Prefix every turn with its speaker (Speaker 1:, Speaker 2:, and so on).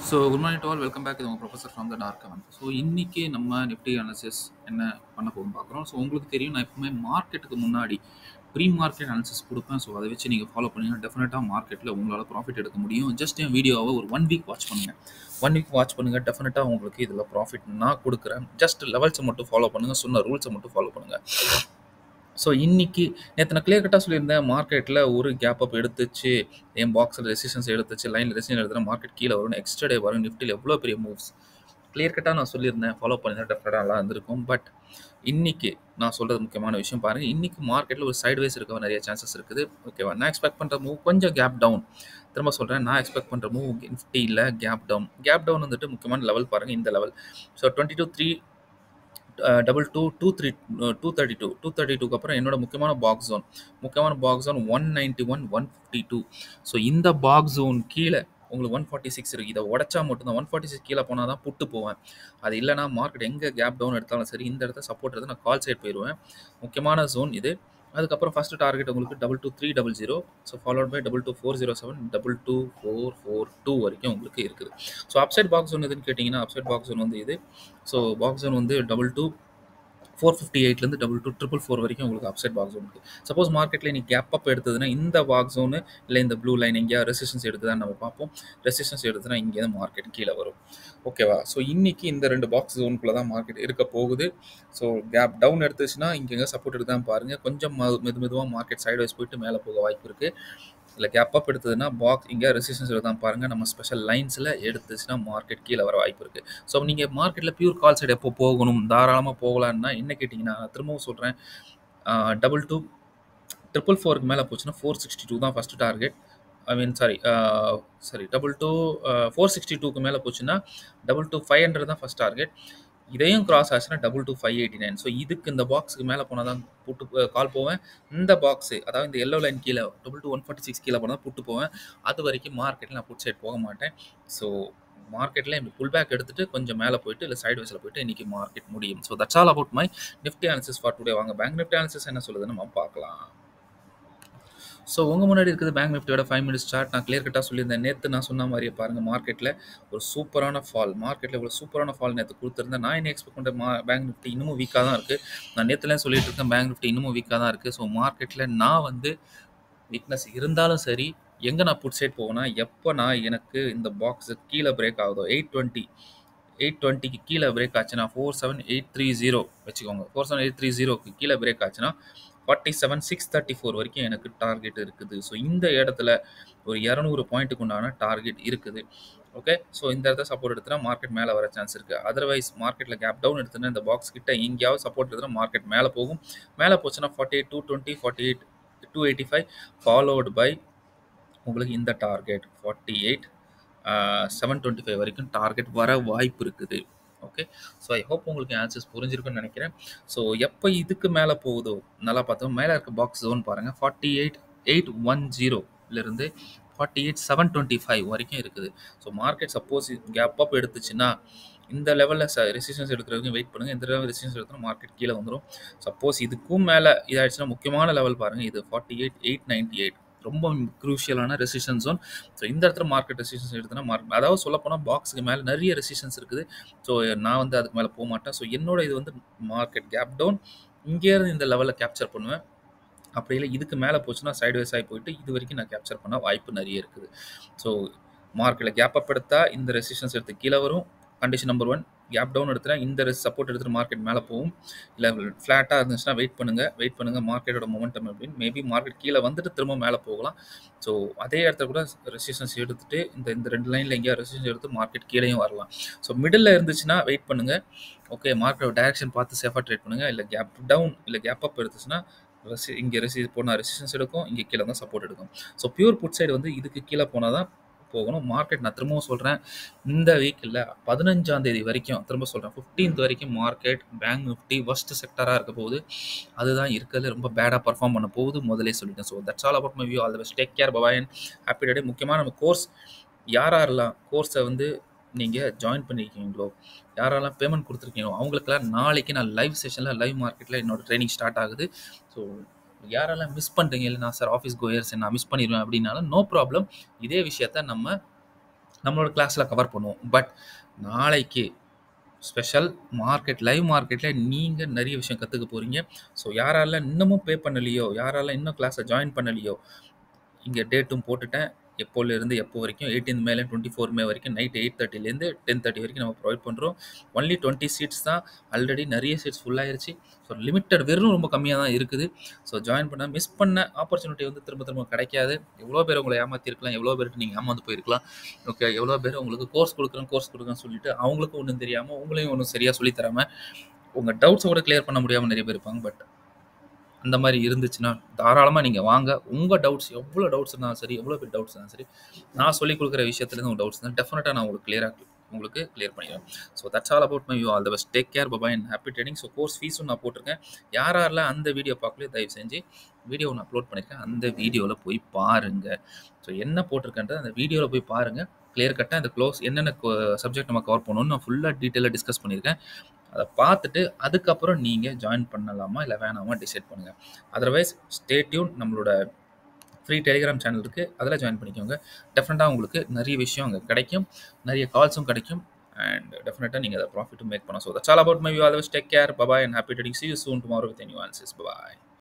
Speaker 1: Good morning to all. Welcome back. இது உங்கள் professor from the dark heaven. இன்னைக்கு நம்ம நிஃப்டி அனாலிசிஸ் என்ன பண்ண போகும் பார்க்குறோம். உங்களுக்கு தெரியும், நான் எப்பவுமே மார்க்கெட்டுக்கு முன்னாடி ப்ரீ மார்க்கெட் அனாலிசிஸ் கொடுப்பேன். அதை வச்சு நீங்கள் ஃபாலோ பண்ணீங்கன்னா டெஃபினட்டாக மார்க்கெட்டில் உங்களால் ப்ராஃபிட் எடுக்க முடியும். ஜஸ்ட் என் வீடியோவை ஒரு 1 வீக் வாட்ச் பண்ணுங்கள். 1 வீக் வாட்ச் பண்ணுங்கள். டெஃபினட்டாக உங்களுக்கு இதில் ப்ராஃபிட் நான் கொடுக்குறேன். ஜஸ்ட் லெவல்ஸை மட்டும் ஃபாலோ பண்ணுங்கள். சொன்ன ரூல்ஸை மட்டும் ஃபாலோ பண்ணுங்கள். இன்னைக்கு நேற்று நான் கிளியர் கட்டாக சொல்லியிருந்தேன், மார்க்கெட்டில் ஒரு கேப் அப் எடுத்துச்சு, என் பாக்ஸில் ரெசிஸ்டன்ஸ் எடுத்துச்சு, லைனில் ரெசிஸ்டன்ஸ் எடுத்துனா மார்க்கெட் கீழே வரும், எக்ஸ்ட்ரா டே வரும், நிஃப்டியில் எவ்வளோ பெரிய மூவ்ஸ் கிளியர் கட்டாக நான் சொல்லியிருந்தேன். ஃபாலோ பண்ணியிருந்தேன், டெஃபினட்டாக நல்லா இருந்திருக்கும். பட் இன்னைக்கு நான் சொல்கிறது முக்கியமான விஷயம் பாருங்கள். இன்னைக்கு மார்க்கெட்டில் ஒரு சைட்வேஸ் இருக்க நிறைய சான்சஸ் இருக்குது. ஓகேவா? நான் எக்ஸ்பெக்ட் பண்ணுற மூவ் கொஞ்சம் கேப் டவுன். திரும்ப சொல்கிறேன், நான் எக்ஸ்பெக்ட் பண்ணுற மூவ் நிஃப்டியில் கேப் டவுன். கேப் டவுன் வந்துட்டு முக்கியமான லெவல் பாருங்கள், இந்த லெவல். 22 232 அப்புறம் என்னோட முக்கியமான பாக்ஸ் ஜோன் 191 152. இந்த பாக்ஸ் ஜோன் கீழே உங்களுக்கு 146 இருக்கு. இதை உடச்சா மட்டும்தான் 146 கீழே போனால் தான் புட்டு போவேன். அது இல்லைனா மார்க்கெட் எங்கே கேப் டவுன் எடுத்தாலும் சரி, இந்த இடத்த சப்போர்ட் எடுத்து நான் கால் சைட் போயிடுவேன். முக்கியமான ஜோன் இது. அதுக்கப்புறம் ஃபர்ஸ்ட் டார்கெட் உங்களுக்கு 22300. ஃபாலோட் பை 22407, 22442 வரைக்கும் உங்களுக்கு இருக்குது. அப்சைட் பாக்ஸ் ஜோன் எதுன்னு கேட்டிங்கன்னா, அப்சைட் பாக்ஸ் ஜோன் வந்து இது. பாக்ஸ் ஜோன் வந்து 22458 22444 வரைக்கும் உங்களுக்கு அப்சைட் பாக்ஸ் ஜோன் இருக்குது. சப்போஸ் மார்க்கெட்டில் இன்னைக்கு கேப் அப் எடுத்ததுன்னா இந்த பாக்ஸ் ஜோனு இல்லை இந்த ப்ளூ லைன் எங்கேயா ரெசிஸ்டன்ஸ் எடுத்துதான் நம்ம பார்ப்போம். ரெசிஸ்டன்ஸ் எடுத்துனா இங்கே தான் மார்க்கெட் கீழே வரும். ஓகேவா? இன்னைக்கு இந்த 2 பாக்ஸ் ஜோனுக்குள்ள தான் மார்க்கெட் இருக்க போகுது. கேப் டவுன் எடுத்துச்சுன்னா இங்கே சப்போர்ட் எடுத்து தான் பாருங்கள். கொஞ்சம் மெதுவாக மார்க்கெட் சைட்வைஸ் போயிட்டு மேலே போக வாய்ப்பு இருக்குது. இல்லை கேப் அப் எடுத்ததுன்னா பாக்ஸ் இங்கே ரெசிஸ்டன்ஸ் எடுத்து பாருங்கள். நம்ம ஸ்பெஷல் லைன்ஸில் எடுத்துச்சுன்னா மார்க்கெட் கீழே வர வாய்ப்பு இருக்குது. நீங்கள் மார்க்கெட்டில் பியூர் கால் சைடு எப்போ போகணும், தாராளமாக போகலான்னா என்ன கேட்டிங்கன்னா, நான் திரும்பவும் சொல்கிறேன், 444 மேலே போச்சுன்னா 462 தான் ஃபஸ்ட்டு டார்கெட். 462க்கு மேலே போச்சுன்னா 22500 தான் ஃபஸ்ட் டார்கெட். இதையும் கிராஸ் ஆச்சுன்னா 22589. இதுக்கு இந்த பாக்ஸுக்கு மேலே போனால் தான் புட்டு கால் போவேன். இந்த பாக்ஸு, அதாவது இந்த எல்லோ லைன் கீழே 22146 கீழே போனால் தான் புட்டு போவேன். அது வரைக்கும் மார்க்கெட்டில் நான் புட் சைட் போக மாட்டேன். மார்க்கெட்டில் இப்படி புல் பேக் எடுத்துகிட்டு கொஞ்சம் மேலே போயிட்டு இல்லை சைட் வைஸில் போயிட்டு இன்றைக்கி மார்க்கெட் முடியும். That's all about my Nifty analysis for today. வாங்க பேங்க் நிஃப்டி அனாலிசிஸ் என்ன சொல்லுதுன்னு நம்ம பார்க்கலாம். உங்கள் முன்னாடி இருக்குது பேங்க் நிஃப்டியோட 5 மினிட்ஸ் சார்ட். நான் கிளியர் கட்டாக சொல்லியிருந்தேன், நேற்று நான் சொன்ன மாதிரியே பாருங்கள், மார்க்கெட்டில் ஒரு சூப்பரான ஃபால். மார்க்கெட்டில் இவ்வளோ சூப்பரான ஃபால் நேற்று கொடுத்துருந்தேன். நான் என்ன எக்ஸ்பெக்ட் பண்ணுறேன், பேங்க் நிஃப்டி இன்னமும் வீக்காக தான் இருக்குது. நான் நேற்றுலேயும் சொல்லிட்டு இருக்கேன், பேங்க் நிஃப்டி இன்னமும் வீக்காக தான் இருக்குது. மார்க்கெட்டில் நான் வந்து வீக்னஸ் இருந்தாலும் சரி, எங்கே நான் புட் சைட் போவேன்னா, எப்போ நான் எனக்கு இந்த பாக்ஸு கீழே பிரேக் ஆகுதோ 820க்கு கீழே பிரேக் ஆச்சுன்னா 47830 வச்சுக்கோங்க. 47830க்கு கீழே பிரேக் ஆச்சுன்னா 47634 வரைக்கும் எனக்கு டார்கெட் இருக்குது. இந்த இடத்துல ஒரு 200 பாயிண்ட்டுக்கு உண்டான டார்கெட் இருக்குது. ஓகே, இந்த இடத்த சப்போர்ட் எடுத்துனா மார்க்கெட் மேலே வர சான்ஸ் இருக்குது. அதர்வைஸ் மார்க்கெட்டில் கேப் டவுன் எடுத்துனா இந்த பாக்ஸ் கிட்ட எங்கேயாவது சப்போர்ட் எடுத்துனா மார்க்கெட் மேலே போகும். மேலே போச்சுன்னா 48220, 48285 ஃபாலோடு பை உங்களுக்கு இந்த டார்கெட் 48725 வரைக்கும் டார்கெட் வர வாய்ப்பு இருக்குது. ஓகே, ஐ ஹோப் உங்களுக்கு ஆன்சர்ஸ் புரிஞ்சிருக்குன்னு நினைக்கிறேன். எப்போ இதுக்கு மேலே போகுதோ நல்லா பார்த்தோம். மேலே இருக்க பாக்ஸ் ஜோன் பாருங்கள், 48810 48725 வரைக்கும் இருக்குது. மார்க்கெட் சப்போஸ் கேப் அப் எடுத்துச்சுன்னா இந்த லெவலில் ரெசிஸ்டன்ஸ் எடுக்கிறவங்க வெயிட் பண்ணுங்கள். இந்த லெவல் ரெசிஸ்டன்ஸ் எடுத்தோம்னா மார்க்கெட் கீழே வந்துடும். சப்போஸ் இதுக்கும் மேலே இதாகிடுச்சுன்னா முக்கியமான லெவல் பாருங்கள், இது 48898 ரொம்ப க்ரூஷியலான ரெசிஸ்டன்ஸ் ஜோன். இந்த இடத்துல மார்க்கெட் ரெசிஸ்டன்ஸ் எடுத்தோன்னா அதாவது சொல்லப்போனால் பாக்ஸுக்கு மேலே நிறைய ரெசிஸ்டன்ஸ் இருக்குது. நான் வந்து அதுக்கு மேலே போக மாட்டேன். என்னோட இது வந்து மார்க்கெட் கேப் டவுன், இங்கேருந்து இந்த லெவலில் கேப்சர் பண்ணுவேன். அப்படி இல்லை இதுக்கு மேலே போச்சுன்னா சைட்வைஸ் ஆகி போயிட்டு இது வரைக்கும் நான் கேப்சர் பண்ண வாய்ப்பு நிறைய இருக்குது. மார்க்கெட்டில் கேப் அப் எடுத்தால் இந்த ரெசிஸ்டன்ஸ் எடுத்து கீழே வரும். Condition number 1. கேப் டவுன் எடுத்துனா இந்த சப்போர்ட் எடுத்துகிட்டு மார்க்கெட் மேலே போகும். இல்லை ஃப்ளாட்டாக இருந்துச்சுன்னா வெயிட் பண்ணுங்கள் மார்க்கெட்டோட மொமெண்டம் அப்படின்னு. மேபி மார்க்கெட் கீழே வந்துட்டு திரும்ப மேலே போகலாம். அதே இடத்துல கூட ரெசிஸ்டன்ஸ் எடுத்துகிட்டு இந்த 2 லைனில் எங்கேயா ரெசிஸ்டன்ஸ் எடுத்து மார்க்கெட் கீழேயும் வரலாம். மிடில் இருந்துச்சுன்னா வெயிட் பண்ணுங்கள். ஓகே, மார்க்கெட்டோட டைரக்ஷன் பார்த்து சேஃபாக ட்ரேட் பண்ணுங்கள். இல்லை கேப் டவுன் இல்லை கேப் அப் எடுத்துச்சுன்னா இங்கே போனால் ரெசிஸ்டன்ஸ் எடுக்கும், இங்கே கீழே தான் சப்போர்ட் எடுக்கும். பியூர் புட் சைடு வந்து இதுக்கு கீழே போனால் தான் போகணும். மார்க்கெட் நான் திரும்பவும் சொல்கிறேன், இந்த வீக்கில் 15ஆம் தேதி வரைக்கும், திரும்ப சொல்கிறேன் 15th வரைக்கும் மார்க்கெட் பேங்க் நிஃப்டி ஃபர்ஸ்ட் செக்டராக இருக்க போகுது. அதுதான் இருக்கிறதுல ரொம்ப பேடாக பர்ஃபார்ம் பண்ண போகுது, முதலே சொல்லிட்டேன். That's all about my view. All the best, take care, bye and happy day. முக்கியமாக நம்ம கோர்ஸ் யாரெல்லாம் கோர்ஸை வந்து நீங்கள் ஜாயின் பண்ணியிருக்கீங்களோ, யாரெல்லாம் பேமெண்ட் கொடுத்துருக்கீங்களோ அவங்களுக்கெல்லாம் நாளைக்கு நான் லைவ் செஷனில் லைவ் மார்க்கெட்டில் என்னோட ட்ரைனிங் ஸ்டார்ட் ஆகுது. யாரெல்லாம் மிஸ் பண்ணுறீங்க, இல்லை நான் சார் ஆஃபீஸ் கோயர்ஸ் நான் மிஸ் பண்ணிடுவேன் அப்படின்னாலும் நோ ப்ராப்ளம். இதே விஷயத்த நம்ம நம்மளோட கிளாஸில் கவர் பண்ணுவோம். பட் நாளைக்கு ஸ்பெஷல் லைவ் மார்க்கெட்டில் நீங்கள் நிறைய விஷயம் கற்றுக்க போகிறீங்க. ஸோ யாரெல்லாம் இன்னமும் பே பண்ணலையோ, யாரெல்லாம் இன்னும் கிளாஸை ஜாயின் பண்ணலையோ, இங்கே டேட்டும் போட்டுட்டேன். எப்போலேருந்து எப்போ வரைக்கும் 18 மேல 24 மே வரைக்கும் நைட் 8:30லேருந்து 10:30 வரைக்கும் நம்ம ப்ரொவைட் பண்ணுறோம். ஒன்லி 20 சீட்ஸ் தான். ஆல்ரெடி நிறைய சீட்ஸ் ஃபுல் ஆயிருச்சு. ஸோ லிமிட்டட் வெறும் ரொம்ப கம்மியாக தான் இருக்குது. ஸோ ஜாயின் பண்ண மிஸ் பண்ண ஆப்பர்ச்சுனிட்டி வந்து திரும்ப திரும்ப கிடைக்காது. எவ்வளோ பேர் உங்களை ஏமாற்றிருக்கலாம், எவ்வளோ பேருக்கு நீங்கள் ஏமாந்து போயிருக்கலாம். ஓகே, எவ்வளோ பேர் உங்களுக்கு கோர்ஸ் கொடுக்குறேன்னு சொல்லிட்டு அவங்களுக்கும் ஒன்றும் தெரியாமல் உங்களையும் ஒன்றும் சரியாக சொல்லித் தராமல் உங்கள் டவுட்ஸை கூட கிளியர் பண்ண முடியாமல் நிறைய பேர் இருப்பாங்க. பட் அந்த மாதிரி இருந்துச்சுன்னா தாராளமாக நீங்கள் வாங்க. உங்கள் டவுட்ஸ் எவ்வளோ டவுட்ஸ் இருந்தாலும் சரி, எவ்வளோ பேர் டவுட்ஸ் இருந்தாலும் சரி, நான் சொல்லிக் கொடுக்குற விஷயத்துலேருந்து உங்கள் டவுட்ஸ் தான் டெஃபினட்டாக நான் உங்களுக்கு கிளியர் பண்ணிடுவேன். So that's all about my view. All the best. Take care. Bye bye and happy trading. So course ஃபீஸும் நான் போட்டிருக்கேன். யாரெல்லாம் அந்த வீடியோ பார்க்கலையோ தயவு செஞ்சு வீடியோ நான் அப்லோட் பண்ணியிருக்கேன், அந்த வீடியோவில் போய் பாருங்கள். ஸோ என்ன போட்டிருக்கேன்றது அந்த வீடியோவில் போய் பாருங்கள். கிளியர் கட்டாக இந்த என்னென்ன சப்ஜெக்ட் நம்ம கவர் பண்ணணும்னு நான் ஃபுல்லாக டீட்டெயிலாக டிஸ்கஸ் பண்ணியிருக்கேன். அதை பார்த்துட்டு அதுக்கப்புறம் நீங்கள் ஜாயின் பண்ணலாமா இல்லை வேணாமா டிசைட் பண்ணுங்கள். Otherwise stay tune. நம்மளோட ஃப்ரீ டெலிகிராம் சேனல் இருக்குது, அதில் ஜாயின் பண்ணிக்கோங்க. டெஃபினட்டாக உங்களுக்கு நிறைய விஷயம் அங்கே கிடைக்கும், நிறைய கால்ஸும் கிடைக்கும். அண்ட் டெஃபினட்டாக நீங்கள் அதை ப்ராஃபிட்டும் மேக் பண்ணலாம். So that's all about my view. Always take care. Bye bye and happy trading. See you soon tomorrow with a new analysis. Bye.